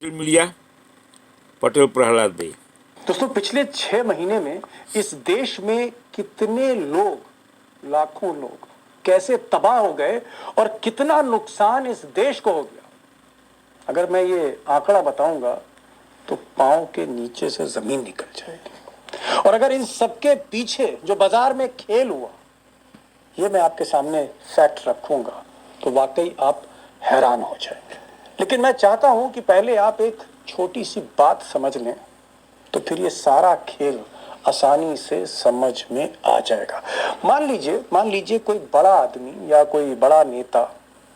Media Patel Prahlad भाई। दोस्तों, पिछले 6 महीने में इस देश में कितने लोग, लाखों लोग कैसे तबाह हो गए और कितना नुकसान इस देश को हो गया, अगर मैं ये आंकड़ा बताऊंगा तो पांव के नीचे से जमीन निकल जाएगी। और अगर इन सबके पीछे जो बाजार में खेल हुआ, ये मैं आपके सामने फैक्ट रखूंगा तो वाकई आप हैरान हो जाएंगे। लेकिन मैं चाहता हूं कि पहले आप एक छोटी सी बात समझ लें, तो फिर ये सारा खेल आसानी से समझ में आ जाएगा। मान लीजिए कोई बड़ा आदमी या कोई बड़ा नेता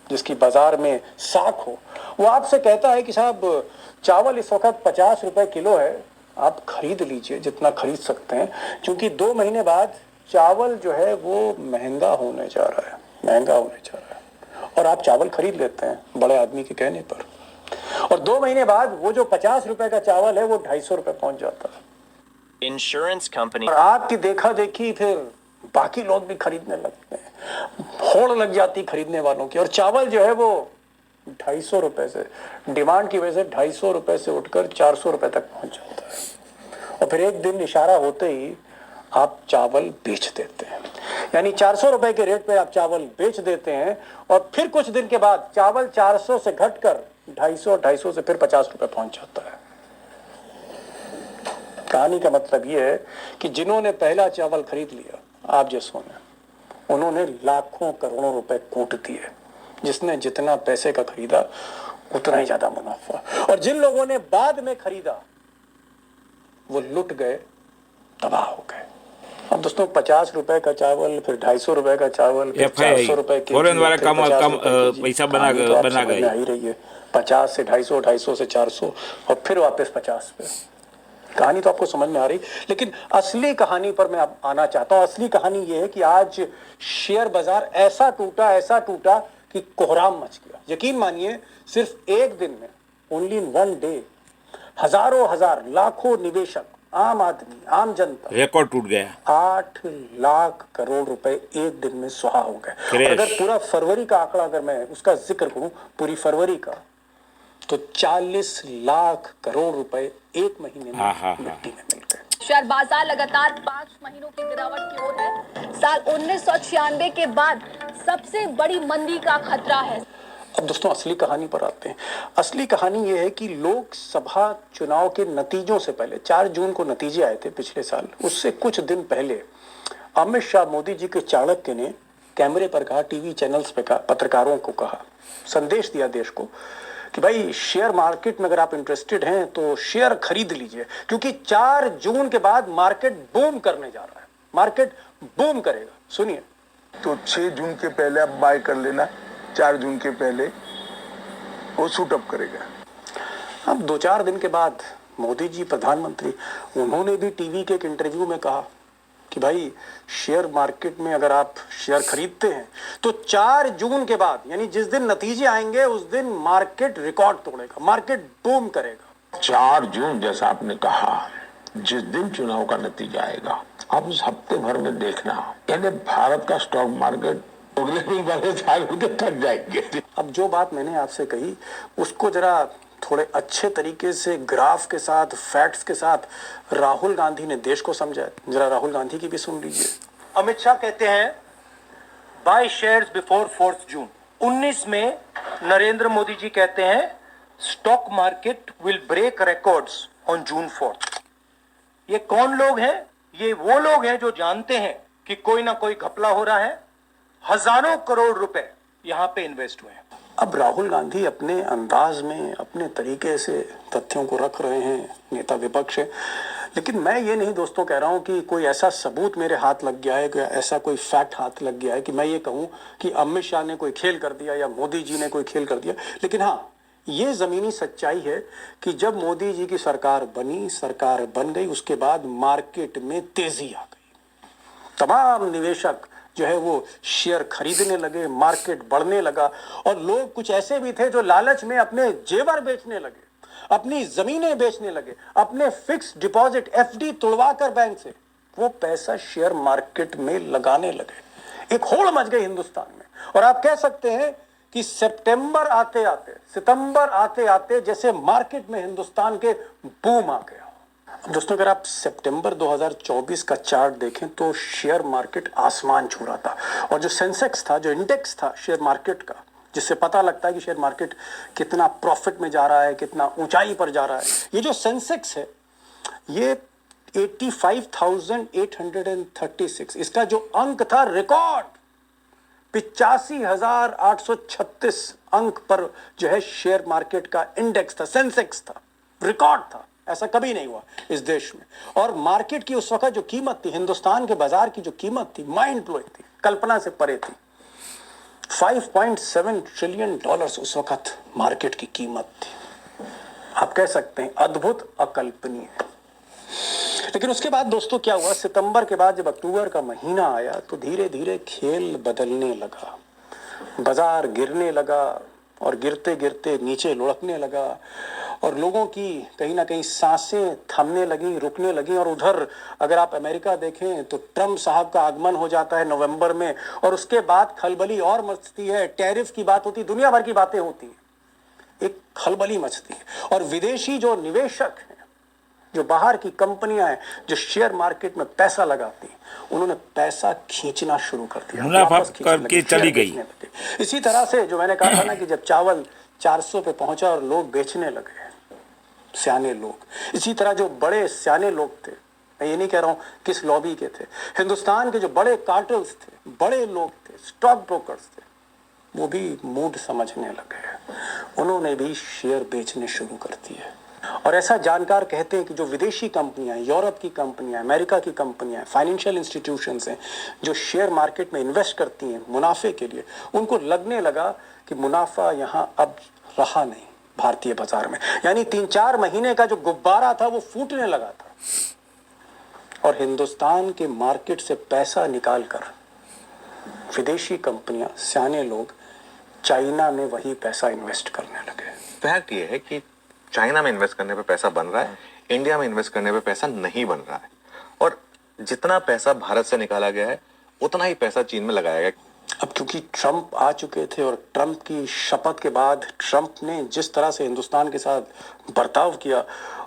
जिसकी बाजार में साख हो, वो आपसे कहता है कि साहब चावल इस वक्त 50 रुपए किलो है, आप खरीद लीजिए जितना खरीद सकते हैं, क्योंकि 2 महीने बाद चावल जो है वो महंगा होने जा रहा है। और आप चावल खरीद लेते हैं बड़े आदमी के कहने पर, और 2 महीने बाद वो जो 50 रुपए का चावल है वो 250 रुपए पहुंच जाता है। इंश्योरेंस कंपनी और आपकी देखा देखी फिर बाकी लोग भी खरीदने लगते हैं, होड़ लग जाती खरीदने वालों की, और चावल जो है वो 250 रुपए से, डिमांड की वजह से 250 रुपए से उठकर 400 रुपए तक पहुंच जाता है। और फिर एक दिन इशारा होते ही आप चावल बेच देते हैं, यानी 400 रुपए के रेट पे आप चावल बेच देते हैं, और फिर कुछ दिन के बाद चावल 400 से घटकर 250 से फिर 50 रुपए पहुंच जाता है। कहानी का मतलब यह है कि जिन्होंने पहला चावल खरीद लिया, आप जैसों ने, उन्होंने लाखों करोड़ों रुपए कूट दिए। जिसने जितना पैसे का खरीदा उतना ही ज्यादा मुनाफा, और जिन लोगों ने बाद में खरीदा वो लुट गए, तबाह हो गए। अब दोस्तों, 50 रुपए का चावल, फिर 250 रुपए का चावल, फिर 400 रुपए के कम पैसा बना गए। आ ही रही है 50 से 250, 250 से 400, और फिर वापस 50 पे। कहानी तो आपको समझ में आ रही, लेकिन असली कहानी पर मैं आना चाहता हूं। असली कहानी यह है कि आज शेयर बाजार ऐसा टूटा कि कोहराम मच गया। यकीन मानिए, सिर्फ एक दिन में, ओनली इन वन डे, हजारों हजार, लाखों निवेशक, आम आदमी, आम जनता, रिकॉर्ड टूट गया। 8 लाख करोड़ रुपए एक दिन में सुहा हो गए। अगर पूरा फरवरी का आंकड़ा अगर मैं उसका जिक्र करूं, पूरी फरवरी का, तो 40 लाख करोड़ रुपए एक महीने में मिट्टी में मिल गए। शेयर बाजार लगातार 5 महीनों की गिरावट की ओर है। साल 1996 के बाद सबसे बड़ी मंदी का खतरा है। अब दोस्तों, असली कहानी पर आते हैं। असली कहानी यह है कि लोकसभा चुनाव के नतीजों से पहले, 4 जून को नतीजे आए थे पिछले साल, उससे कुछ दिन पहले अमित शाह, मोदी जी के चाणक्य ने कैमरे पर कहा, टीवी चैनल्स पे कहा, पत्रकारों को कहा, संदेश दिया देश को कि भाई शेयर मार्केट में अगर आप इंटरेस्टेड हैं तो शेयर खरीद लीजिए, क्योंकि 4 जून के बाद मार्केट बूम करने जा रहा है। मार्केट बूम करेगा। सुनिए, तो 6 जून के पहले आप बाय कर लेना, 4 जून के पहले वो शूट अप करेगा। अब 2-4 दिन के बाद मोदी जी, प्रधानमंत्री, उन्होंने भी टीवी के एक इंटरव्यू में कहा कि भाई शेयर मार्केट में अगर आप शेयर खरीदते हैं तो 4 जून के बाद, यानी जिस दिन नतीजे आएंगे उस दिन मार्केट रिकॉर्ड तोड़ेगा, मार्केट बूम करेगा। 4 जून जैसा आपने कहा, जिस दिन चुनाव का नतीजा आएगा, आप उस हफ्ते भर में देखना, यानी भारत का स्टॉक मार्केट थक जाएंगे। अब जो बात मैंने आपसे कही उसको जरा थोड़े अच्छे तरीके से ग्राफ के साथ, फैक्ट्स के साथ राहुल गांधी ने देश को समझाया। जरा राहुल गांधी की भी सुन लीजिए। अमित शाह कहते हैं बाय शेयर्स बिफोर 4 जून। 19 में नरेंद्र मोदी जी कहते हैं stock market will break records on June 4। ये कौन लोग हैं? ये वो लोग हैं जो जानते हैं कि कोई ना कोई घपला हो रहा है। हजारों करोड़ रुपए यहां पे इन्वेस्ट हुए हैं। अब राहुल गांधी अपने अंदाज में, अपने तरीके से तथ्यों को रख रहे हैं, नेता विपक्ष है। लेकिन मैं ये नहीं दोस्तों कह रहा हूं कि कोई ऐसा सबूत मेरे हाथ लग गया है, कि ऐसा कोई फैक्ट हाथ लग गया है कि मैं ये कहूं कि अमित शाह ने कोई खेल कर दिया या मोदी जी ने कोई खेल कर दिया। लेकिन हाँ, ये जमीनी सच्चाई है कि जब मोदी जी की सरकार बन गई, उसके बाद मार्केट में तेजी आ गई। तमाम निवेशक जो है वो शेयर खरीदने लगे, मार्केट बढ़ने लगा, और लोग कुछ ऐसे भी थे जो लालच में अपने जेवर बेचने लगे, अपनी जमीनें बेचने लगे, अपने फिक्स डिपॉजिट एफडी तुड़वाकर बैंक से वो पैसा शेयर मार्केट में लगाने लगे। एक होड़ मच गई हिंदुस्तान में। और आप कह सकते हैं कि सितंबर आते आते जैसे मार्केट में हिंदुस्तान के बूम आ गया। दोस्तों अगर आप सितंबर 2024 का चार्ट देखें तो शेयर मार्केट आसमान छू रहा था, और जो सेंसेक्स था, जो इंडेक्स था शेयर मार्केट का, जिससे पता लगता है कि शेयर मार्केट कितना प्रॉफिट में जा रहा है, कितना ऊंचाई पर जा रहा है, ये जो सेंसेक्स है ये 85,836, इसका जो अंक था रिकॉर्ड 85,836 अंक पर जो है शेयर मार्केट का इंडेक्स था, सेंसेक्स था, रिकॉर्ड था। ऐसा कभी नहीं हुआ इस देश में। और मार्केट की उस वक्त जो कीमत थी, हिंदुस्तान के बाजार की जो कीमत थी, माइंड ब्लोइंग थी, कल्पना से परे थी। 5.7 ट्रिलियन डॉलर्स उस वक्त मार्केट की कीमत थी। आप कह सकते हैं अद्भुत, अकल्पनीय। लेकिन उसके बाद दोस्तों क्या हुआ, सितंबर के बाद जब अक्टूबर का महीना आया तो धीरे धीरे खेल बदलने लगा, बाजार गिरने लगा और गिरते गिरते नीचे लुढ़कने लगा, और लोगों की कहीं ना कहीं सांसें थमने लगी, रुकने लगी। और उधर अगर आप अमेरिका देखें तो ट्रम्प साहब का आगमन हो जाता है नवंबर में, और उसके बाद खलबली और मचती है, टैरिफ की बात होती, दुनिया भर की बातें होती हैं, एक खलबली मचती है। और विदेशी जो निवेशक हैं, जो बाहर की कंपनियां हैं, जो शेयर मार्केट में पैसा लगाती हैं, उन्होंने पैसा खींचना शुरू कर दिया, मुनाफा वापस खींचने करके लगे, चली शेयर गई। बेचने लगे। इसी तरह से जो मैंने कहा था ना कि जब चावल 400 पे पहुंचा और लोग बेचने लगे, सियाने लोग, इसी तरह जो बड़े सियाने लोग थे, मैं ये नहीं कह रहा हूं किस लॉबी के थे, हिंदुस्तान के जो बड़े कार्टल्स थे, बड़े लोग थे, स्टॉक ब्रोकर्स थे, वो भी मूड समझने लगे, उन्होंने भी शेयर बेचने शुरू कर दिए। और ऐसा जानकार कहते हैं कि जो विदेशी कंपनियां, यूरोप की कंपनियां, अमेरिका की कंपनियां, फाइनेंशियल इंस्टीट्यूशंस हैं, जो शेयर मार्केट में इन्वेस्ट करती हैं मुनाफे के लिए, उनको लगने लगा कि मुनाफा यहां अब रहा नहीं भारतीय बाजार में। यानी 3-4 महीने का जो गुब्बारा था वो फूटने लगा था, और हिंदुस्तान के मार्केट से पैसा निकालकर विदेशी कंपनियां, सियाने लोग चाइना में वही पैसा इन्वेस्ट करने लगे। फैक्ट ये है कि चाइना में इन्वेस्ट करने पे पैसा बन रहा है, इंडिया में इन्वेस्ट करने पे पैसा नहीं बन रहा है, और जितना पैसा भारत से निकाला गया है उतना ही पैसा चीन में लगाया गया। अब क्योंकि ट्रंप आ चुके थे, और ट्रंप की शपथ के बाद ट्रंप ने जिस तरह से हिंदुस्तान के साथ बर्ताव किया,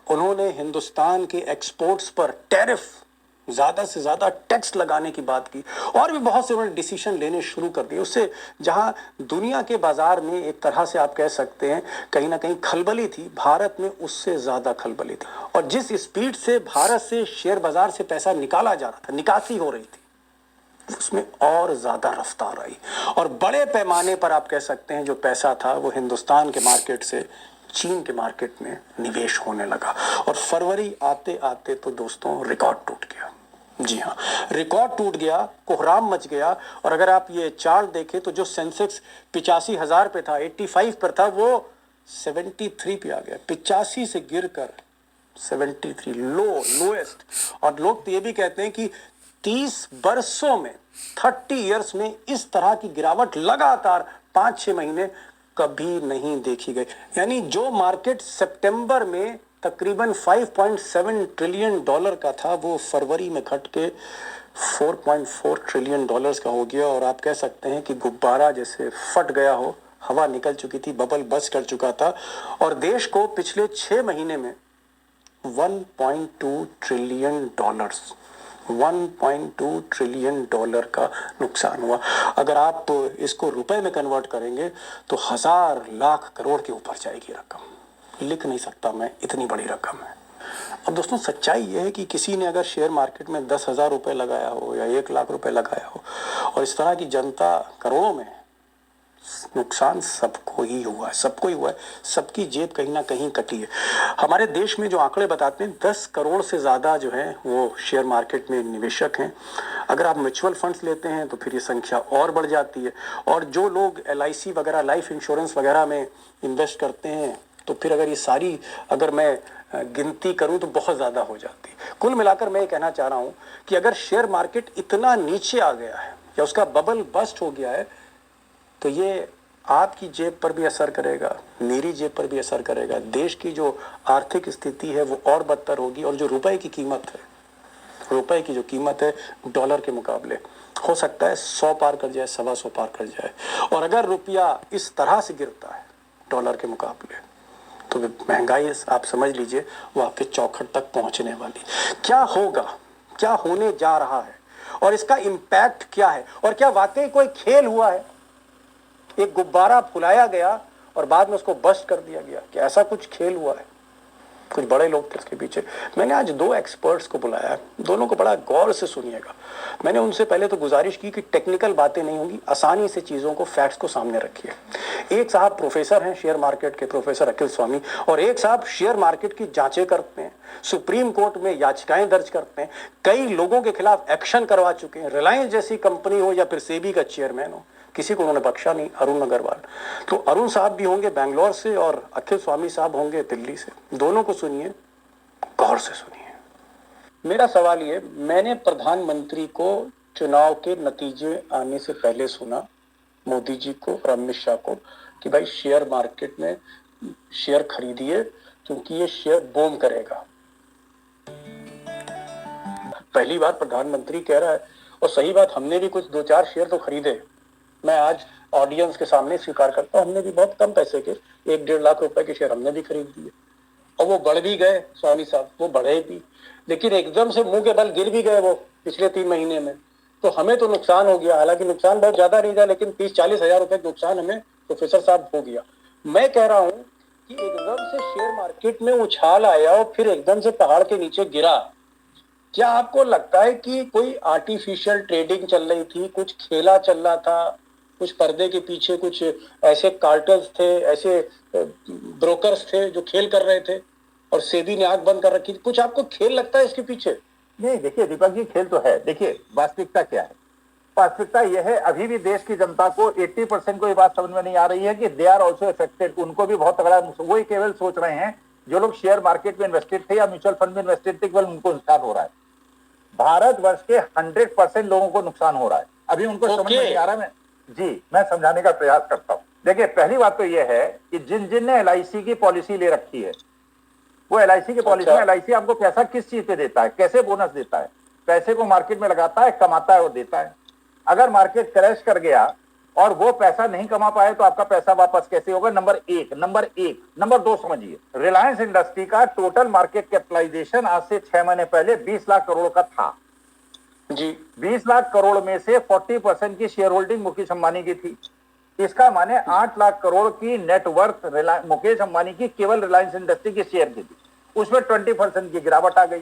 उन्होंने हिंदुस्तान के एक्सपोर्ट्स पर टैरिफ, ज़्यादा से ज़्यादा टैक्स लगाने की बात की, और भी बहुत से उन्होंने डिसीजन लेने शुरू कर दिए। उससे जहां दुनिया के बाजार में एक तरह से आप कह सकते हैं कहीं ना कहीं खलबली थी, भारत में उससे ज़्यादा खलबली थी। और जिस स्पीड से भारत से शेयर बाजार से पैसा निकाला जा रहा था, निकासी हो रही थी, उसमें और ज़्यादा रफ्तार आई, और बड़े पैमाने पर आप कह सकते हैं जो पैसा था वो हिंदुस्तान के मार्केट से चीन के मार्केट में निवेश होने लगा। और फरवरी आते आते तो दोस्तों रिकॉर्ड टूट गया। जी हाँ, रिकॉर्ड टूट गया, कोहराम मच गया। और अगर आप ये चार्ट देखें तो जो सेंसेक्स 85,000 पे था, 85 पर था, वो 73 पे आ गया, 85 से गिरकर 73, लोएस्ट। और लोग तो ये भी कहते हैं कि 30 वर्षों में, 30 इयर्स में इस तरह की गिरावट लगातार 5-6 महीने कभी नहीं देखी गई। यानी जो मार्केट सितंबर में तकरीबन 5.7 ट्रिलियन डॉलर का था, वो फरवरी में घट के 4.4 ट्रिलियन डॉलर्स का हो गया। और आप कह सकते हैं कि गुब्बारा जैसे फट गया हो, हवा निकल चुकी थी, बबल बस्ट कर चुका था। और देश को पिछले 6 महीने में 1.2 ट्रिलियन डॉलर्स, 1.2 ट्रिलियन डॉलर का नुकसान हुआ। अगर आप इसको रुपए में कन्वर्ट करेंगे तो 1000 लाख करोड़ के ऊपर जाएगी रकम। लिख नहीं सकता मैं, इतनी बड़ी रकम है। अब दोस्तों सच्चाई यह है कि किसी ने अगर शेयर मार्केट में 10,000 रुपये लगाया हो या 1 लाख रुपए लगाया हो, और इस तरह की जनता करोड़ों में, नुकसान सबको ही हुआ है, सबको ही हुआ है, सबकी जेब कहीं ना कहीं कटी है। हमारे देश में जो आंकड़े बताते हैं 10 करोड़ से ज़्यादा जो है वो शेयर मार्केट में निवेशक हैं। अगर आप म्यूचुअल फंड्स लेते हैं तो फिर ये संख्या और बढ़ जाती है। और जो लोग LIC वगैरह, लाइफ इंश्योरेंस वगैरह में इन्वेस्ट करते हैं, तो फिर अगर ये सारी अगर मैं गिनती करूं तो बहुत ज़्यादा हो जाती है। कुल मिलाकर मैं ये कहना चाह रहा हूं कि अगर शेयर मार्केट इतना नीचे आ गया है या उसका बबल बस्ट हो गया है, तो ये आपकी जेब पर भी असर करेगा, मेरी जेब पर भी असर करेगा। देश की जो आर्थिक स्थिति है वो और बदतर होगी। और जो रुपए की कीमत है, रुपए की जो कीमत है डॉलर के मुकाबले, हो सकता है 100 पार कर जाए, 125 पार कर जाए। और अगर रुपया इस तरह से गिरता है डॉलर के मुकाबले, तो महंगाई आप समझ लीजिए वो आपके चौखट तक पहुंचने वाली। क्या होगा, क्या होने जा रहा है और इसका इम्पैक्ट क्या है, और क्या वाकई कोई खेल हुआ है? एक गुब्बारा फुलाया गया और बाद में उसको बस्ट कर दिया गया, कि ऐसा कुछ खेल हुआ है? कुछ बड़े लोग थे इसके पीछे। मैंने आज 2 एक्सपर्ट्स को बुलाया है, दोनों को बड़ा गौर से सुनिएगा। मैंने उनसे पहले तो गुजारिश की कि टेक्निकल बातें नहीं होंगी, आसानी से चीज़ों को, फैक्ट्स को सामने रखिए। एक साहब प्रोफेसर हैं शेयर मार्केट के, प्रोफेसर अखिल स्वामी, और एक साहब शेयर मार्केट की जांचें करते हैं, सुप्रीम कोर्ट में याचिकाएं दर्ज करते हैं, कई लोगों के खिलाफ एक्शन करवा चुके हैं। रिलायंस जैसी कंपनी हो या फिर सेबी का चेयरमैन हो, किसी को उन्होंने बख्शा नहीं। अरुण अग्रवाल, तो अरुण साहब भी होंगे बेंगलोर से और अखिल स्वामी साहब होंगे दिल्ली से। दोनों को सुनिए, गौर से सुनिए। मेरा सवाल ये, मैंने प्रधानमंत्री को चुनाव के नतीजे आने से पहले सुना, मोदी जी को और अमित शाह को, कि भाई शेयर मार्केट में शेयर खरीदिए क्योंकि ये शेयर बूम करेगा। पहली बार प्रधानमंत्री कह रहा है, और सही बात, हमने भी कुछ 2-4 शेयर तो खरीदे। मैं आज ऑडियंस के सामने स्वीकार करता हूं, हमने भी बहुत कम पैसे के 1-1.5 लाख रुपए के शेयर हमने भी खरीद दिए, और वो बढ़ भी गए स्वामी साहब, वो बढ़े भी, लेकिन एकदम से मुंह के बल गिर भी गए वो पिछले 3 महीने में। तो हमें तो नुकसान हो गया, हालांकि नुकसान बहुत ज्यादा नहीं था, लेकिन 30-40 हजार रुपए नुकसान हमें प्रोफेसर साहब हो गया। मैं कह रहा हूं कि एकदम से शेयर मार्केट में उछाल आया और फिर एकदम से पहाड़ के नीचे गिरा। क्या आपको लगता है कि कोई आर्टिफिशियल ट्रेडिंग चल रही थी, कुछ खेला चल रहा था, कुछ पर्दे के पीछे कुछ ऐसे कार्टल्स थे, ऐसे ब्रोकर्स थे जो खेल कर रहे थे और सेबी ने आंख बंद कर रखी थी? कुछ आपको खेल लगता है इसके पीछे? नहीं, देखिए दीपक जी, खेल तो है। देखिए वास्तविकता क्या है, वास्तविकता यह है, अभी भी देश की जनता को 80% को ये बात समझ में नहीं आ रही है कि दे आर ऑल्सो अफेक्टेड। उनको भी बहुत तगड़ा, वही केवल सोच रहे हैं जो लोग शेयर मार्केट में इन्वेस्टेड थे या म्यूचुअल फंड में इन्वेस्टेड थे, केवल उनको नुकसान हो रहा है। भारतवर्ष के 100% लोगों को नुकसान हो रहा है, अभी उनको समझ में नहीं आ रहा। मैं समझाने का प्रयास करता हूं। देखिए, पहली बात तो यह है कि जिन ने LIC की पॉलिसी ले रखी है, वो LIC की पॉलिसी में LIC आपको पैसा किस चीज पे देता है, कैसे बोनस देता है? पैसे को मार्केट में लगाता है, कमाता है और देता है। अगर मार्केट क्रैश कर गया और वो पैसा नहीं कमा पाए तो आपका पैसा वापस कैसे होगा? नंबर एक। नंबर 2 समझिए, रिलायंस इंडस्ट्री का टोटल मार्केट कैपिटलाइजेशन आज से 6 महीने पहले 20 लाख करोड़ का था जी। 20 लाख करोड़ में से 40% की शेयर होल्डिंग मुकेश अंबानी की थी। इसका माने 8 लाख करोड़ की नेटवर्थ मुकेश अंबानी की केवल रिलायंस इंडस्ट्री के शेयर की थी, उसमें 20% की गिरावट आ गई।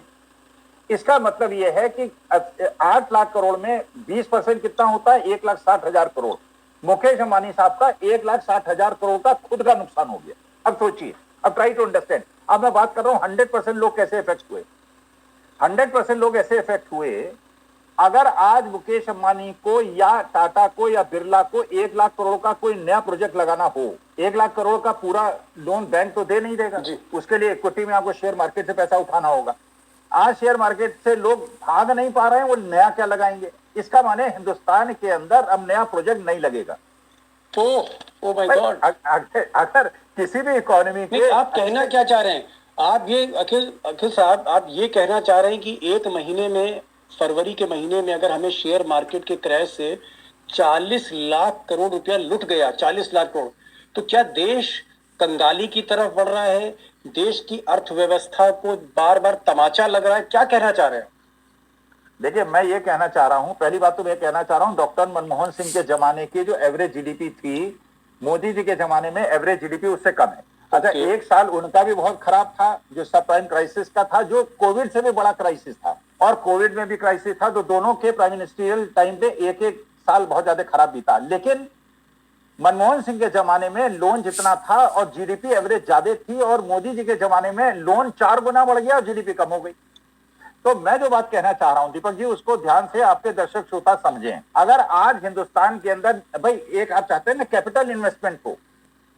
इसका मतलब यह है कि 8 लाख करोड़ में 20% कितना होता है? 1,60,000 करोड़। मुकेश अंबानी साहब का 1,60,000 करोड़ का खुद का नुकसान हो गया। अब सोचिए, अब ट्राई टू अंडरस्टैंड। अब मैं बात कर रहा हूं 100% लोग कैसे इफेक्ट हुए। 100% लोग ऐसे इफेक्ट हुए, अगर आज मुकेश अंबानी को या टाटा को या बिरला को 1 लाख करोड़ का कोई नया प्रोजेक्ट लगाना हो, 1 लाख करोड़ का पूरा लोन बैंक तो दे नहीं देगा जी। उसके लिए इक्विटी में आपको शेयर मार्केट से पैसा उठाना होगा। आज शेयर मार्केट से लोग भाग नहीं पा रहे हैं, वो नया क्या लगाएंगे? इसका माने हिंदुस्तान के अंदर अब नया प्रोजेक्ट नहीं लगेगा। तो ओ माय गॉड, अगर किसी भी इकोनॉमी के, आप कहना क्या चाह रहे हैं? आप ये अखिल साहब, आप ये कहना चाह रहे हैं कि 1 महीने में, फरवरी के महीने में, अगर हमें शेयर मार्केट के क्रैश से 40 लाख करोड़ रुपया लुट गया, 40 लाख करोड़, तो क्या देश कंगाली की तरफ बढ़ रहा है? देश की अर्थव्यवस्था को बार बार तमाचा लग रहा है? क्या कहना चाह रहे हैं? देखिए, मैं ये कहना चाह रहा हूं, पहली बात तो मैं कहना चाह रहा हूं, डॉक्टर मनमोहन सिंह के जमाने की जो एवरेज जीडीपी थी, मोदी जी के जमाने में एवरेज जीडीपी उससे कम है। अच्छा, एक साल उनका भी बहुत खराब था, जो सब प्राइम क्राइसिस का था, जो कोविड से भी बड़ा क्राइसिस था, और कोविड में भी क्राइसिस था, तो दोनों के प्राइम मिनिस्ट्रियल टाइम पे एक साल बहुत ज्यादा खराब बीता। लेकिन मनमोहन सिंह के जमाने में लोन जितना था और जीडीपी एवरेज ज्यादा थी, और मोदी जी के जमाने में लोन 4 गुना बढ़ गया और जीडीपी कम हो गई। तो मैं जो बात कहना चाह रहा हूं दीपक जी, उसको ध्यान से आपके दर्शक श्रोता समझें। अगर आज हिंदुस्तान के अंदर, भाई एक आप चाहते हैं ना कैपिटल इन्वेस्टमेंट को,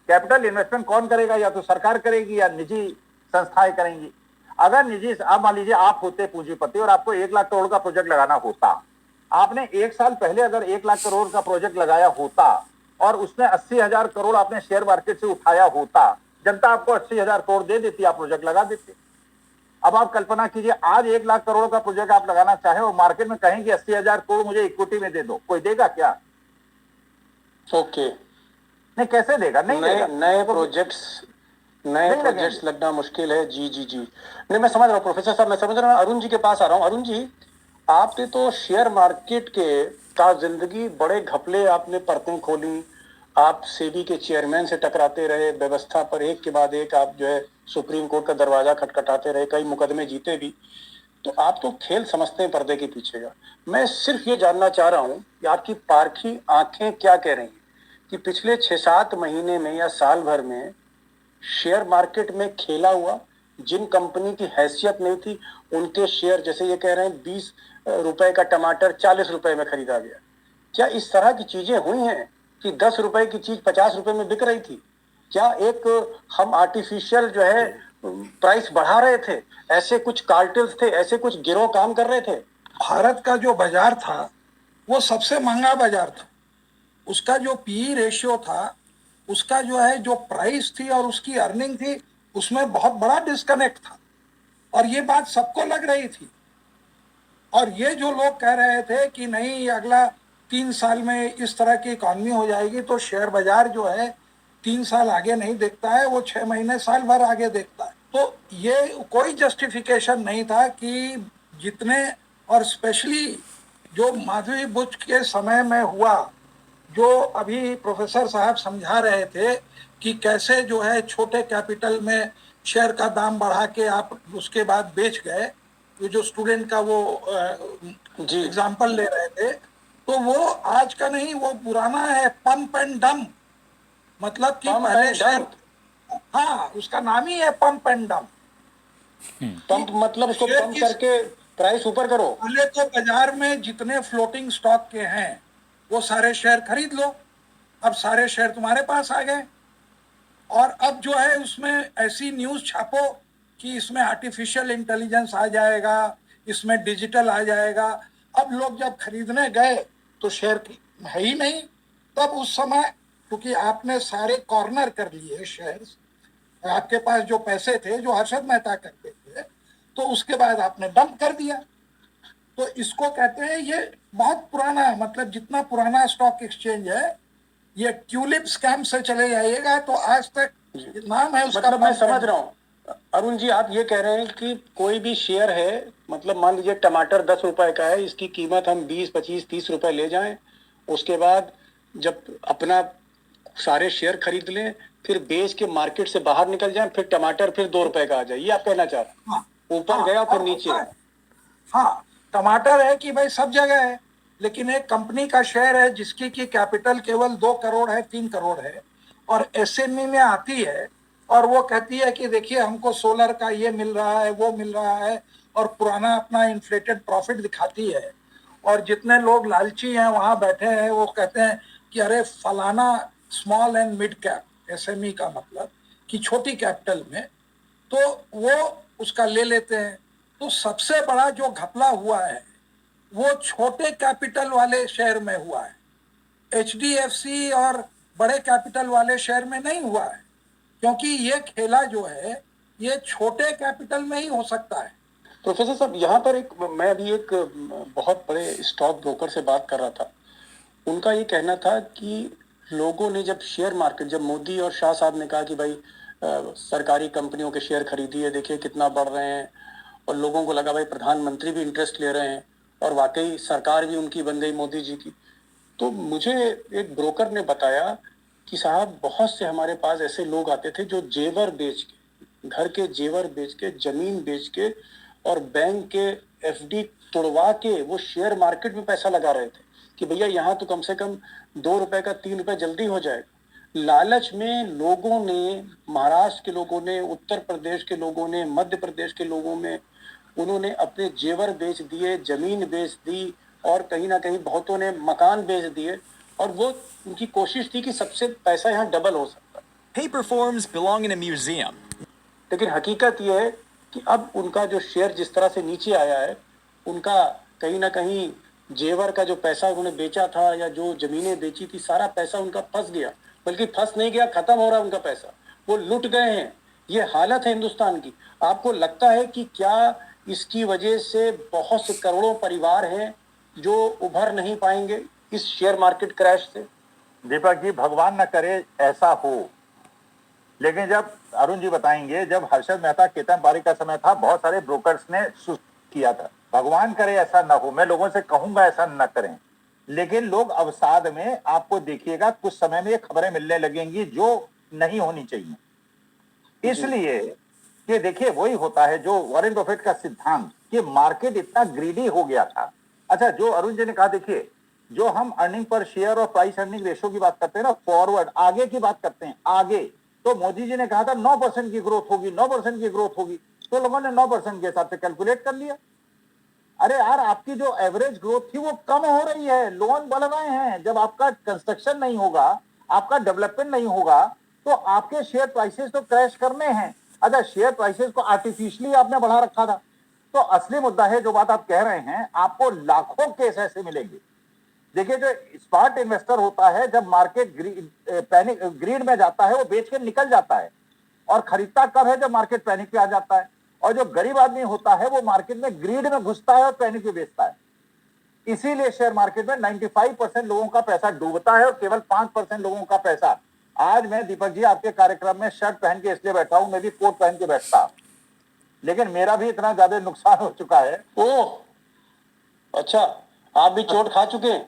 कैपिटल इन्वेस्टमेंट कौन करेगा? या तो सरकार करेगी या निजी संस्थाएं करेंगी। अगर निजी, आप मान लीजिए आप होते पूंजीपति और आपको 1 लाख करोड़ का प्रोजेक्ट लगाना होता, आपने 1 साल पहले अगर 1 लाख करोड़ का प्रोजेक्ट लगाया होता और उसमें 80,000 करोड़ आपने शेयर मार्केट से उठाया होता, जनता आपको 80,000 करोड़ दे देती, आप प्रोजेक्ट लगा देते। अब आप कल्पना कीजिए, आज 1 लाख करोड़ का प्रोजेक्ट आप लगाना चाहे और मार्केट में कहें कि 80,000 करोड़ मुझे इक्विटी में दे दो, कोई देगा क्या? ओके, नहीं, कैसे देगा? नहीं देगा। नए प्रोजेक्ट्स लगना मुश्किल है। जी जी जी, नहीं मैं समझ रहा हूँ प्रोफेसर साहब, मैं समझ रहा हूँ। अरुण जी के पास आ रहा हूँ। अरुण जी, आपने तो शेयर मार्केट के का जिंदगी बड़े घपले आपने परतें खोली, आप सेबी के चेयरमैन से टकराते रहे, व्यवस्था पर एक के बाद एक आप जो है सुप्रीम कोर्ट का दरवाजा खटखटाते रहे, कई मुकदमे जीते भी, तो आप तो खेल समझते हैं पर्दे के पीछे का। मैं सिर्फ ये जानना चाह रहा हूँ कि आपकी पारखी आंखें क्या कह रही हैं कि पिछले 6-7 महीने में या साल भर में शेयर मार्केट में खेला हुआ, जिन कंपनी की हैसियत नहीं थी उनके शेयर, जैसे ये कह रहे हैं 20 रुपए का टमाटर 40 रुपए में खरीदा गया, क्या इस तरह की चीजें हुई हैं कि 10 रुपए की चीज 50 रुपए में बिक रही थी? क्या एक हम आर्टिफिशियल जो है प्राइस बढ़ा रहे थे? ऐसे कुछ कार्टेल्स थे, ऐसे कुछ गिरोह काम कर रहे थे? भारत का जो बाजार था वो सबसे महंगा बाजार था। उसका जो पीई रेशियो था, उसका जो है जो प्राइस थी और उसकी अर्निंग थी, उसमें बहुत बड़ा डिस्कनेक्ट था और ये बात सबको लग रही थी। और ये जो लोग कह रहे थे कि नहीं अगला 3 साल में इस तरह की इकॉनमी हो जाएगी, तो शेयर बाजार जो है 3 साल आगे नहीं देखता है, वो 6 महीने साल भर आगे देखता है। तो ये कोई जस्टिफिकेशन नहीं था कि जितने, और स्पेशली जो माधवी बुच के समय में हुआ, जो अभी प्रोफेसर साहब समझा रहे थे कि कैसे जो है छोटे कैपिटल में शेयर का दाम बढ़ा के आप उसके बाद बेच गए, ये जो स्टूडेंट का वो जी एग्जाम्पल ले रहे थे, तो वो आज का नहीं, वो पुराना है, पंप एंड डंप। मतलब कि पहले शेयर, हाँ उसका नाम ही है पंप एंड डंप। पंप मतलब उसको पंप करके प्राइस ऊपर करो। पहले तो बाजार में जितने फ्लोटिंग स्टॉक के हैं वो सारे शेयर खरीद लो, अब सारे शेयर तुम्हारे पास आ गए। और अब जो है उसमें ऐसी न्यूज छापो कि इसमें आर्टिफिशियल इंटेलिजेंस आ जाएगा, इसमें डिजिटल आ जाएगा। अब लोग जब खरीदने गए तो शेयर है ही नहीं। तब उस समय क्योंकि आपने सारे कॉर्नर कर लिए शेयर्स, आपके पास जो पैसे थे जो हर्षद मेहता करते थे, तो उसके बाद आपने डंप कर दिया। तो इसको कहते हैं, ये बहुत पुराना, मतलब जितना पुराना स्टॉक एक्सचेंज है, ये ट्यूलिप स्कैम से चले जाइएगा तो आज तक नाम है उसका। मतलब मैं समझ रहा हूँ अरुण जी, आप ये कह रहे हैं कि कोई भी शेयर है, मतलब मान लीजिए टमाटर 10 रुपए का है, इसकी कीमत हम 20, 25, 30 रुपए ले जाएं, उसके बाद जब अपना सारे शेयर खरीद लें, फिर बेच के मार्केट से बाहर निकल जाएं, फिर टमाटर फिर 2 रुपए का आ जाए, ये आप कहना चाह रहे हैं? ऊपर गया फिर नीचे। हाँ, टमाटर है कि भाई सब जगह है, लेकिन एक कंपनी का शेयर है जिसकी की कैपिटल केवल 2 करोड़ है, 3 करोड़ है, और एसएमई में आती है और वो कहती है कि देखिए हमको सोलर का ये मिल रहा है, वो मिल रहा है, और पुराना अपना इन्फ्लेटेड प्रॉफिट दिखाती है। और जितने लोग लालची हैं वहाँ बैठे हैं, वो कहते हैं कि अरे फलाना small and mid cap, SME का मतलब कि छोटी कैपिटल में, तो वो उसका ले लेते हैं। तो सबसे बड़ा जो घपला हुआ है वो छोटे कैपिटल वाले शेयर में हुआ है, एचडीएफसी और बड़े कैपिटल वाले शेयर में नहीं हुआ है, क्योंकि ये खेला जो है ये छोटे कैपिटल में ही हो सकता है। प्रोफेसर साहब, यहाँ पर मैं अभी एक बहुत बड़े स्टॉक ब्रोकर से बात कर रहा था, उनका ये कहना था कि लोगों ने जब शेयर मार्केट, जब मोदी और शाह साहब ने कहा कि भाई सरकारी कंपनियों के शेयर खरीदिए, देखिए कितना बढ़ रहे हैं, और लोगों को लगा भाई प्रधानमंत्री भी इंटरेस्ट ले रहे हैं, और वाकई सरकार भी उनकी बन गई मोदी जी की। तो मुझे एक ब्रोकर ने बताया कि साहब बहुत से हमारे पास ऐसे लोग आते थे जो जेवर बेच के, घर के जेवर बेच के, जमीन बेच के और बैंक के एफडी तोड़वा के वो शेयर मार्केट में पैसा लगा रहे थे कि भैया यहाँ तो कम से कम 2 रुपए का 3 रुपए जल्दी हो जाएगा। लालच में लोगों ने, महाराष्ट्र के लोगों ने, उत्तर प्रदेश के लोगों ने, मध्य प्रदेश के लोगों में, उन्होंने अपने जेवर बेच दिए, जमीन बेच दी, और कहीं ना कहीं बहुतों ने मकान बेच दिए, और वो उनकी कोशिश थी कि सबसे पैसा यहाँ डबल हो सकता है। Paper forms belong in a museum. लेकिन हकीकत ये है कि अब उनका जो शेयर जिस तरह से नीचे आया है, उनका कहीं ना कहीं जेवर का जो पैसा उन्होंने बेचा था या जो जमीनें बेची थी, सारा पैसा उनका फंस गया, बल्कि फंस नहीं गया, खत्म हो रहा उनका पैसा, वो लुट गए हैं। ये हालत है हिंदुस्तान की। आपको लगता है कि क्या इसकी वजह से बहुत से करोड़ों परिवार हैं जो उभर नहीं पाएंगे इस शेयर मार्केट क्रैश से? दीपक जी, भगवान न करे ऐसा हो, लेकिन जब अरुण जी बताएंगे, जब हर्षद मेहता केतन पारी का समय था, बहुत सारे ब्रोकर्स ने किया था। भगवान करे ऐसा न हो, मैं लोगों से कहूंगा ऐसा न करें, लेकिन लोग अवसाद में, आपको देखिएगा कुछ समय में ये खबरें मिलने लगेंगी जो नहीं होनी चाहिए। इसलिए कि देखिए वही होता है जो वॉरेन बफेट का सिद्धांत कि मार्केट इतना ग्रीडी हो गया था। अच्छा, जो अरुण जी ने कहा, देखिए जो हम अर्निंग पर शेयर और प्राइस अर्निंग रेशो की बात करते हैं ना, फॉरवर्ड आगे की बात करते हैं, आगे तो मोदी जी ने कहा था 9% की ग्रोथ होगी, 9% की ग्रोथ होगी, तो लोगों ने 9% के हिसाब से कैलकुलेट कर लिया। अरे यार, आपकी जो एवरेज ग्रोथ थी वो कम हो रही है, लोन बढ़ रहे हैं। जब आपका कंस्ट्रक्शन नहीं होगा, आपका डेवलपमेंट नहीं होगा, तो आपके शेयर प्राइसेस तो क्रैश करने हैं। अच्छा, शेयर प्राइसेस को आर्टिफिशियली आपने बढ़ा रखा था। तो असली मुद्दा है, जो बात आप कह रहे हैं, आपको लाखों केस ऐसे मिलेंगे। देखिए, जो स्मार्ट इन्वेस्टर होता है, जब मार्केट पैनिक ग्रीड में जाता है, वो बेच के निकल जाता है, और खरीदता कब है? जब मार्केट पैनिक पे आ जाता है। और जो गरीब आदमी होता है, वो मार्केट में ग्रीड में घुसता है और पैनिक में बेचता है। इसीलिए शेयर मार्केट में 95% लोगों का पैसा डूबता है और केवल 5% लोगों का पैसा। आज मैं दीपक जी आपके कार्यक्रम में शर्ट पहन के इसलिए बैठा हूं, मैं भी कोट पहन के बैठता, लेकिन मेरा भी इतना ज्यादा नुकसान हो चुका है। ओह, अच्छा, आप भी चोट खा चुके हैं?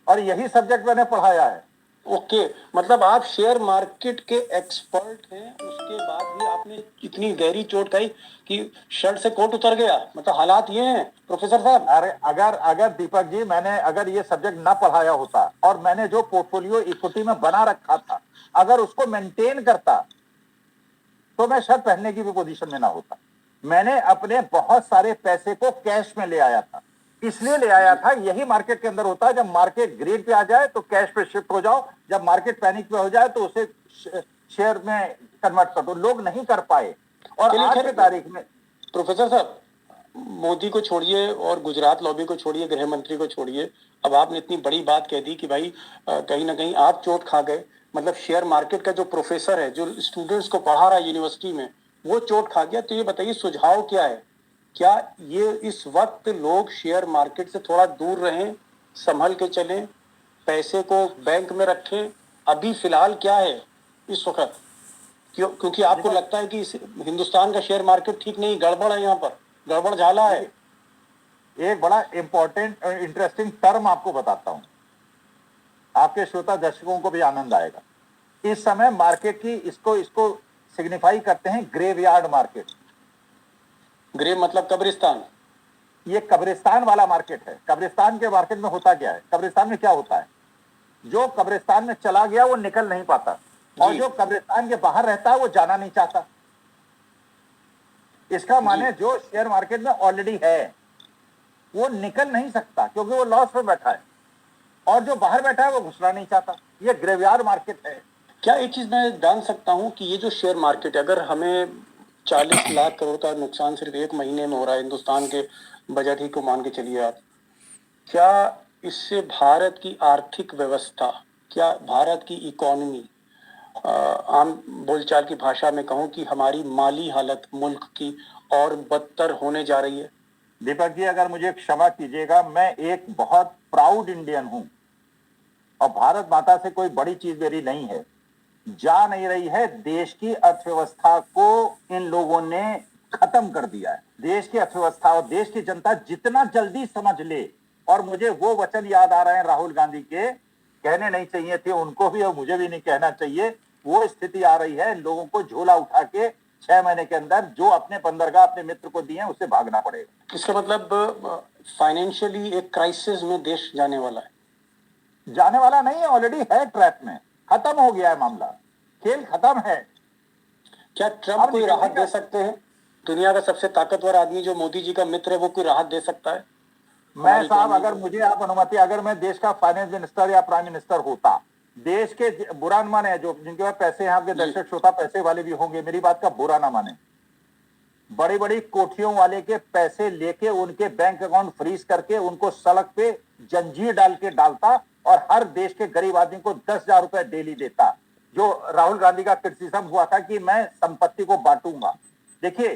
और यही सब्जेक्ट मैंने पढ़ाया है। ओके, मतलब आप शेयर मार्केट के एक्सपर्ट हैं, उसके बाद भी आपने इतनी गहरी चोट खाई कि शर्ट से कोट उतर गया। मतलब हालात ये हैं प्रोफेसर साहब। अरे अगर दीपक जी, मैंने अगर ये सब्जेक्ट ना पढ़ाया होता और मैंने जो पोर्टफोलियो इक्विटी में बना रखा था, अगर उसको मेंटेन करता, तो मैं शर्ट पहनने की भी पोजीशन में ना होता। मैंने अपने बहुत सारे पैसे को कैश में ले आया था, इसलिए ले आया था। यही मार्केट के अंदर होता है, जब मार्केट ग्रेड पे आ जाए तो कैश पे शिफ्ट हो जाओ, जब मार्केट पैनिक पे हो जाए तो उसे शेयर में कन्वर्ट कर दो। लोग नहीं कर पाए। और आज की तारीख में प्रोफेसर साहब, मोदी को छोड़िए और गुजरात लॉबी को छोड़िए, गृह मंत्री को छोड़िए, अब आपने इतनी बड़ी बात कह दी कि भाई कहीं ना कहीं आप चोट खा गए। मतलब शेयर मार्केट का जो प्रोफेसर है, जो स्टूडेंट्स को पढ़ा रहा है यूनिवर्सिटी में, वो चोट खा गया। तो ये बताइए, सुझाव क्या है? क्या ये इस वक्त लोग शेयर मार्केट से थोड़ा दूर रहें, संभल के चलें, पैसे को बैंक में रखें? अभी फिलहाल क्या है इस वक्त? क्योंकि आपको लगता है कि हिंदुस्तान का शेयर मार्केट ठीक नहीं, गड़बड़ है, यहाँ पर गड़बड़ झाला है। एक बड़ा इंपॉर्टेंट इंटरेस्टिंग टर्म आपको बताता हूं, आपके श्रोता दर्शकों को भी आनंद आएगा। इस समय मार्केट की इसको सिग्निफाई करते हैं ग्रेवयार्ड मार्केट। ग्रेव मतलब कब्रिस्तान। ये कब्रिस्तान वाला मार्केट है। कब्रिस्तान के मार्केट में होता क्या है? कब्रिस्तान में क्या होता है? जो कब्रिस्तान में चला गया वो निकल नहीं पाता, और जो कब्रिस्तान के बाहर रहता है वो जाना नहीं चाहता। इसका माने जो शेयर मार्केट में ऑलरेडी है वो निकल नहीं सकता, क्योंकि वो लॉस में बैठा है, और जो बाहर बैठा है वो घुसना नहीं चाहता। ये ग्रेवयार्ड मार्केट है। क्या एक चीज मैं जान सकता हूं कि ये जो शेयर मार्केट है, अगर हमें 40 लाख करोड़ का नुकसान सिर्फ एक महीने में हो रहा है, हिंदुस्तान के बजट ही को मान के चलिए आप, क्या इससे भारत की आर्थिक व्यवस्था, क्या भारत की इकोनॉमी, आम बोलचाल की भाषा में कहूं कि हमारी माली हालत मुल्क की और बदतर होने जा रही है? दीपक जी, अगर मुझे क्षमा कीजिएगा, मैं एक बहुत प्राउड इंडियन हूं, और भारत माता से कोई बड़ी चीज मेरी नहीं है। जा नहीं रही है। देश की अर्थव्यवस्था को इन लोगों ने खत्म कर दिया है। देश की अर्थव्यवस्था और देश की जनता जितना जल्दी समझ ले, और मुझे वो वचन याद आ रहे हैं राहुल गांधी के, कहने नहीं चाहिए थे उनको भी और मुझे भी नहीं कहना चाहिए, वो स्थिति आ रही है। लोगों को झोला उठा के 6 महीने के अंदर जो अपने बंदरगाह अपने मित्र को दिए उससे भागना पड़ेगा। इसका मतलब फाइनेंशियली एक क्राइसिस में देश जाने वाला है? जाने वाला नहीं है, ऑलरेडी है ट्रैप में, खत्म हो गया है मामला, खेल खत्म है। क्या ट्रंप कोई राहत दे सकते हैं? दुनिया का सबसे ताकतवर आदमी जो मोदी जी का मित्र है, वो कोई राहत दे सकता है? मैं साहब, अगर मुझे आप अनुमति, अगर मैं देश का फाइनेंस मिनिस्टर या प्राइम मिनिस्टर होता, देश के बुरा न माने, जो जिनके पास पैसे, यहाँ के दर्शक श्रोता पैसे वाले भी होंगे, मेरी बात का बुरा ना माने, बड़ी बड़ी कोठियों वाले के पैसे लेके उनके बैंक अकाउंट फ्रीज करके उनको सड़क पे जंजीर डाल के डालता, और हर देश के गरीब आदमी को 10,000 रुपए डेली देता। जो राहुल गांधी का क्रिटिसिज्म हुआ था कि मैं संपत्ति को बांटूंगा। देखिए,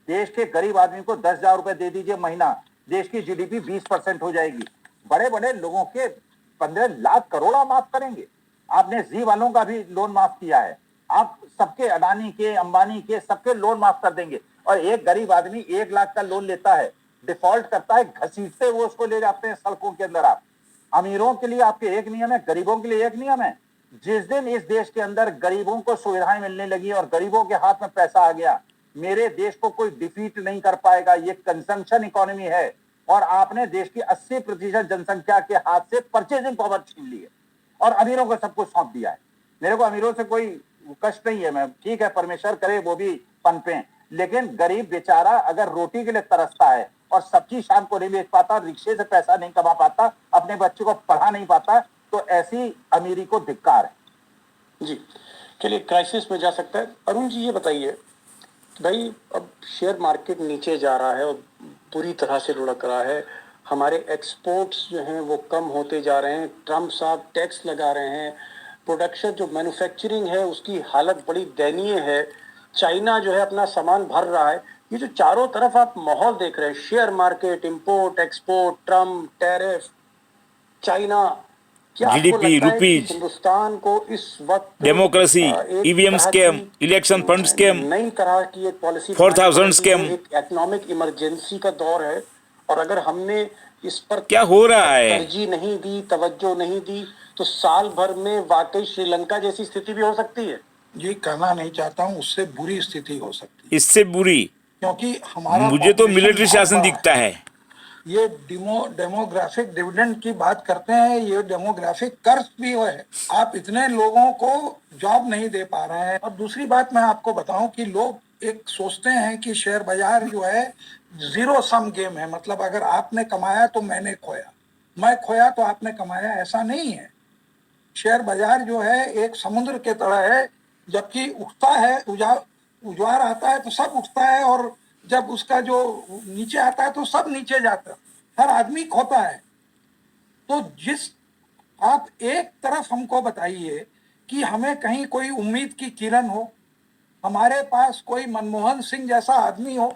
देश के गरीब आदमी को 10,000 रुपए दे दीजिए महीना, देश की जीडीपी 20% हो जाएगी। बड़े बड़े लोगों के 15 लाख करोड़ माफ करेंगे। आपने जी वालों का भी लोन माफ किया है, आप सबके अडानी के, अंबानी के, सबके लोन माफ कर देंगे। और एक गरीब आदमी 1 लाख का लोन लेता है, डिफॉल्ट करता है, घसीटते वो उसको ले जाते हैं सड़कों के अंदर। आप अमीरों के लिए आपके एक नियम है, गरीबों के लिए एक नियम है। जिस दिन इस देश के अंदर गरीबों को सुविधाएं मिलने लगी और गरीबों के हाथ में पैसा आ गया, मेरे देश को कोई डिफीट नहीं कर पाएगा। ये कंजम्पशन इकोनॉमी है और आपने देश की 80% जनसंख्या के हाथ से परचेजिंग पावर छीन ली है और अमीरों को सब कुछ सौंप दिया है। मेरे को अमीरों से कोई कष्ट नहीं है, मैं ठीक है, परमेश्वर करे वो भी पनपे, लेकिन गरीब बेचारा अगर रोटी के लिए तरसता है और सब्जी शाम को नहीं बेच पाता, रिक्शे से पैसा नहीं कमा पाता, अपने बच्चे को पढ़ा नहीं पाता, तो ऐसी अमीरी को धिक्कार है। जी चलिए, क्राइसिस में जा सकता है। अरुण जी ये बताइए भाई, अब शेयर मार्केट नीचे जा रहा है और बुरी तरह से लुढ़क रहा है, हमारे एक्सपोर्ट्स जो हैं वो कम होते जा रहे हैं, ट्रम्प साहब टैक्स लगा रहे हैं, प्रोडक्शन जो मैन्युफैक्चरिंग है उसकी हालत बड़ी दयनीय है, चाइना जो है अपना सामान भर रहा है। ये जो चारों तरफ आप माहौल देख रहे हैं, share market, import export, Trump, tariff, China, क्या आपको जीडीपी, लगता है कि रुपीज, हिंदुस्तान को इस वक्त डेमोक्रेसी, एक ईवीएम तरह स्कैम, की इलेक्शन फंड स्कैम, नई तरह की एक पॉलिसी 4000 स्कैम, एक इकोनॉमिक इमरजेंसी का दौर है, और अगर हमने इस पर क्या हो रहा है? तरजीह नहीं दी, तवज्जो नहीं दी, तो साल भर में वाकई श्रीलंका जैसी स्थिति भी हो सकती है। ये कहना नहीं चाहता हूँ, उससे बुरी स्थिति हो सकती है, इससे बुरी? क्योंकि हमारा मुझे तो population मिलिट्री बहुत शासन बड़ा दिखता है। ये डेमोग्राफिक डिविडेंड की बात करते हैं, ये डेमोग्राफिक कर्ज भी है। आप इतने लोगों को जॉब नहीं दे पा रहे हैं। और दूसरी बात मैं आपको बताऊं कि लोग एक सोचते हैं कि शेयर बाजार जो है जीरो सम गेम है, मतलब अगर आपने कमाया तो मैंने खोया, मैं खोया तो आपने कमाया, ऐसा नहीं है। शेयर बाजार जो है एक समुद्र के तरह है, जबकि उठता है, उजाड़ आता है तो सब उठता है, और जब उसका जो नीचे आता है तो सब नीचे जाता है, हर आदमी खोता है। तो जिस आप एक तरफ हमको बताइए कि हमें कहीं कोई उम्मीद की किरण हो, हमारे पास कोई मनमोहन सिंह जैसा आदमी हो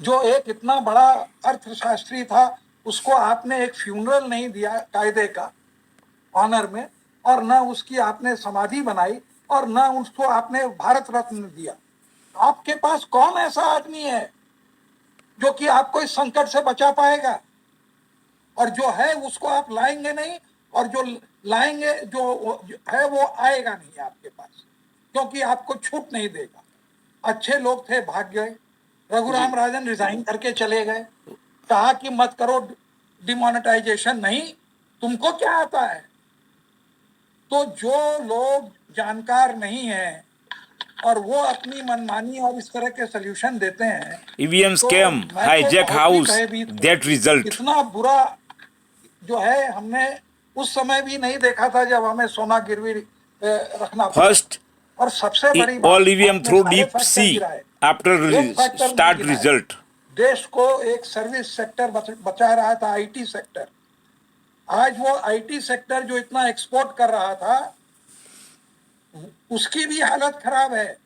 जो एक इतना बड़ा अर्थशास्त्री था, उसको आपने एक फ्यूनरल नहीं दिया कायदे का ऑनर में, और न उसकी आपने समाधि बनाई, और न उसको आपने भारत रत्न दिया। आपके पास कौन ऐसा आदमी है जो कि आपको इस संकट से बचा पाएगा? और जो है उसको आप लाएंगे नहीं, और जो लाएंगे जो है वो आएगा नहीं आपके पास, क्योंकि आपको छूट नहीं देगा। अच्छे लोग थे, भाग गए। रघुराम राजन रिजाइन करके चले गए, कहा कि मत करो डिमोनेटाइजेशन, नहीं, तुमको क्या आता है? तो जो लोग जानकार नहीं हैं और वो अपनी मनमानी और इस तरह के सोल्यूशन देते हैं, EVM scam, hijack house, that result. इतना बुरा जो है हमने उस समय भी नहीं देखा था जब हमें सोना गिरवी रखना पड़ा। फर्स्ट और सबसे बड़ी ऑल ईवीएम आपने थ्रू सारे डीप फैक्टर सी गिराए। आफ्टर एक फैक्टर स्टार्ट गिराए। रिजल्ट। देश को एक सर्विस सेक्टर बचा रहा था, आईटी सेक्टर। आज वो आईटी सेक्टर जो इतना एक्सपोर्ट कर रहा था, उसकी भी हालत खराब है।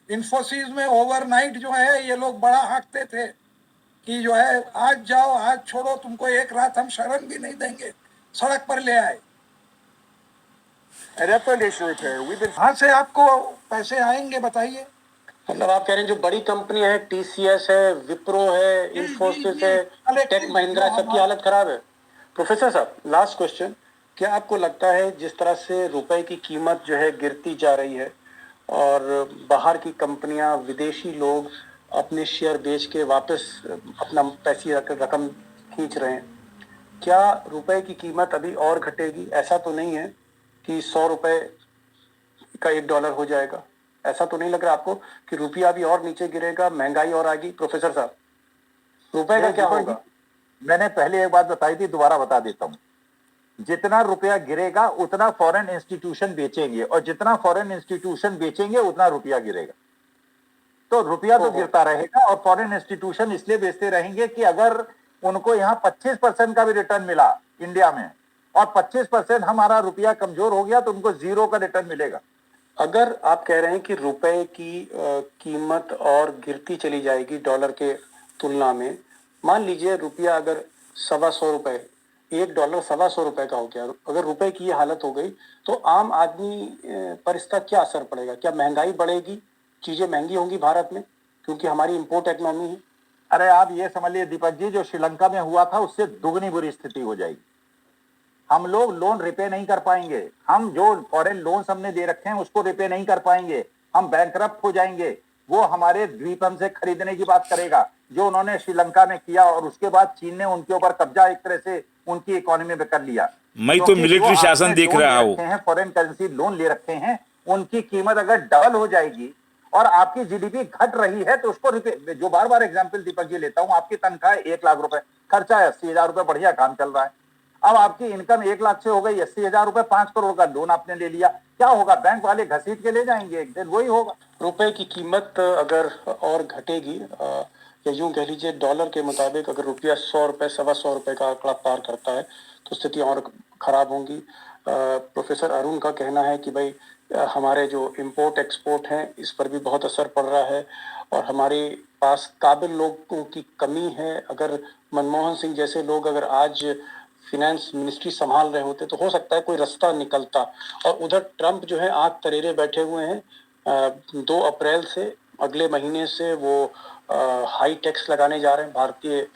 इन्फोसिस में ओवरनाइट जो है ये लोग बड़ा हाँकते थे कि जो है आज जाओ आज छोड़ो, तुमको एक रात हम शरण भी नहीं देंगे, सड़क पर ले आए। कहाँ से आपको पैसे आएंगे बताइए? मतलब आप कह रहे हैं जो बड़ी कंपनियां हैं, टीसीएस है, विप्रो है, इन्फोसिस है, टेक महिंद्रा, सबकी हालत खराब है। प्रोफेसर साहब, लास्ट क्वेश्चन, क्या आपको लगता है जिस तरह से रुपए की कीमत जो है गिरती जा रही है और बाहर की कंपनियां, विदेशी लोग अपने शेयर बेच के वापस अपना पैसी रकम खींच रहे हैं, क्या रुपए की कीमत अभी और घटेगी? ऐसा तो नहीं है कि 100 रुपए का $1 हो जाएगा? ऐसा तो नहीं लग रहा आपको कि रुपया भी और नीचे गिरेगा, महंगाई और आएगी? प्रोफेसर साहब, रुपए का क्या होगा? मैंने पहले एक बात बताई थी, दोबारा बता देता हूं। जितना रुपया गिरेगा उतना फॉरेन इंस्टीट्यूशन बेचेंगे, और जितना फॉरेन इंस्टीट्यूशन बेचेंगे उतना रुपया गिरेगा। तो रुपया तो गिरता रहेगा, और फॉरेन इंस्टीट्यूशन इसलिए बेचते रहेंगे कि अगर उनको यहाँ 25% का भी रिटर्न मिला इंडिया में, और 25% हमारा रुपया कमजोर हो गया, तो उनको 0 का रिटर्न मिलेगा। अगर आप कह रहे हैं कि रुपए की कीमत और गिरती चली जाएगी डॉलर के तुलना में, मान लीजिए रुपया अगर 125 रुपए, $1 125 रुपए का हो गया, अगर रुपए की ये हालत हो गई तो आम आदमी पर इसका क्या असर पड़ेगा? क्या महंगाई बढ़ेगी, चीजें महंगी होंगी भारत में, क्योंकि हमारी इंपोर्ट इकोनॉमी है? अरे आप ये समझ लीजिए दीपक जी, जो श्रीलंका में हुआ था उससे दुगनी बुरी स्थिति हो जाएगी। हम लोग लोन रिपे नहीं कर पाएंगे, हम जो फॉरेन लोन हमने दे रखे हैं उसको रिपे नहीं कर पाएंगे, हम बैंकरप्ट हो जाएंगे। वो हमारे द्वीप हमसे खरीदने की बात करेगा, जो उन्होंने श्रीलंका में किया, और उसके बाद चीन ने उनके ऊपर कब्जा एक तरह से उनकी इकोनॉमी में कर लिया। मैं तो मिलिट्री शासन देख रहा हूँ, फॉरेन करेंसी लोन ले रखे हैं, उनकी कीमत अगर डबल हो जाएगी और आपकी जीडीपी घट रही है तो उसको रिपे, जो बार बार एग्जाम्पल दीपक जी लेता हूं, आपकी तनख्वाह 1 लाख रुपए, खर्चा है 80,000 रुपए, बढ़िया काम चल रहा है। अब आपकी इनकम 1 लाख से हो गई 80,000 रुपए, 5 करोड़ का लोन आपने ले लिया, क्या होगा? बैंक वाले घसीट के ले जाएंगे, एक दिन वही होगा। रुपए की कीमत अगर और घटेगी, या यूं कह लीजिए डॉलर के मुताबिक अगर रुपया 100 रुपए 125 रुपए का आंकड़ा पार करता है तो स्थिति और खराब होंगी। प्रोफेसर अरुण का कहना है कि भाई हमारे जो इंपोर्ट एक्सपोर्ट हैं इस पर भी बहुत असर पड़ रहा है और हमारे पास काबिल लोगों की कमी है। अगर मनमोहन सिंह जैसे लोग अगर आज फिनेंस मिनिस्ट्री संभाल रहे होते तो हो सकता है कोई रास्ता निकलता। और उधर ट्रंप जो है आग तरेरे बैठे हुए हैं। 2 अप्रैल से अगले महीने से वो हाई टैक्स लगाने जा रहे हैं भारतीय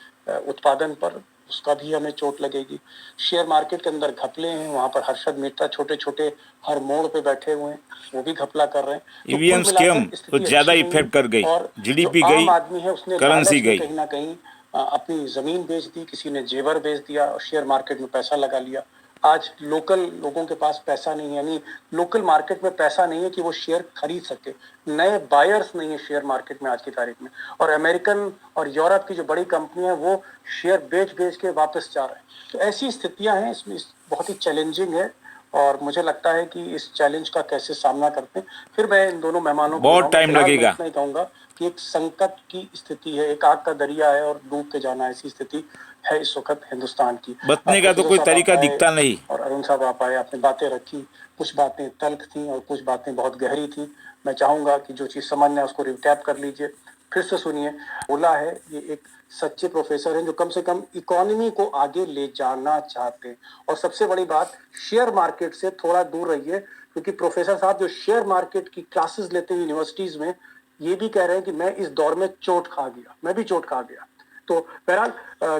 उत्पादन पर, उसका भी हमें चोट लगेगी। शेयर मार्केट के अंदर घपले हैं, वहां पर हर्षद मेहता छोटे छोटे हर मोड़ पे बैठे हुए हैं, वो भी घपला कर रहे हैं। ईवीएम स्कैम तो ज्यादा इफेक्ट कर गई, जीडीपी गई, आदमी है उसने करेंसी गई, कहीं ना कहीं अपनी जमीन बेच दी, किसी ने जेवर बेच दिया और शेयर मार्केट में पैसा लगा लिया। आज लोकल लोगों के पास पैसा नहीं है, यानी लोकल मार्केट में पैसा नहीं है कि वो शेयर खरीद सके, नए बायर्स नहीं है शेयर मार्केट में आज की तारीख में। और अमेरिकन और यूरोप की जो बड़ी कंपनियां वो शेयर बेच बेच के वापस जा रहे हैं। तो ऐसी स्थितियां हैं, इसमें बहुत ही चैलेंजिंग है और मुझे लगता है कि इस चैलेंज का कैसे सामना करते हैं। फिर मैं इन दोनों मेहमानों को बहुत टाइम लगेगा, मैं कहूंगा कि एक संकट की स्थिति है, एक आग का दरिया है और डूब के जाना, ऐसी स्थिति है इस वक्त हिंदुस्तान की। बचने का तो कोई तरीका दिखता नहीं। और अरुण साहब आप आए, आपने बातें रखी, कुछ बातें तल्ख थी और कुछ बातें बहुत गहरी थी। मैं चाहूंगा कि जो चीज समझना है उसको रिटैप कर लीजिए, फिर से सुनिए। बोला है ये एक सच्चे प्रोफेसर हैं जो कम से कम इकोनॉमी को आगे ले जाना चाहते हैं। और सबसे बड़ी बात, शेयर मार्केट से थोड़ा दूर रहिए, क्योंकि प्रोफेसर साहब जो शेयर मार्केट की क्लासेस लेते हैं यूनिवर्सिटीज में, ये भी कह रहे हैं कि मैं इस दौर में चोट खा गया, मैं भी चोट खा गया। तो बहरहाल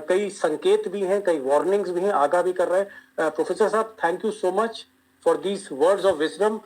कई संकेत भी हैं, कई वार्निंग्स भी हैं, आगाह भी कर रहे हैं। प्रोफेसर साहब, thank you so much for these words of wisdom